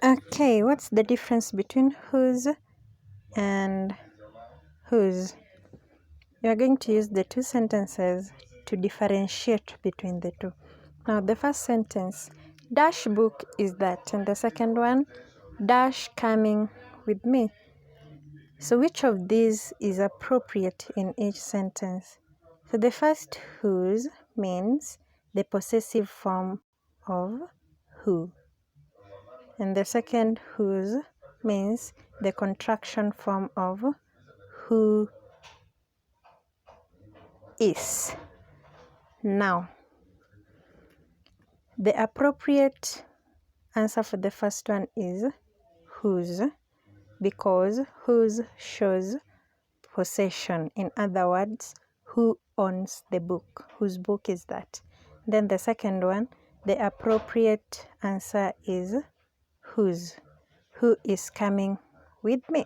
Okay, what's the difference between whose and whose? We are going to use the two sentences to differentiate between the two. Now, the first sentence, dash book is that, and the second one, dash coming with me. So which of these is appropriate in each sentence? So the first whose means the possessive form of who. And the second whose means the contraction form of who is. Now, the appropriate answer for the first one is whose, because whose shows possession. In other words, who owns the book? Whose book is that? Then the second one, the appropriate answer is whose. Who is coming with me?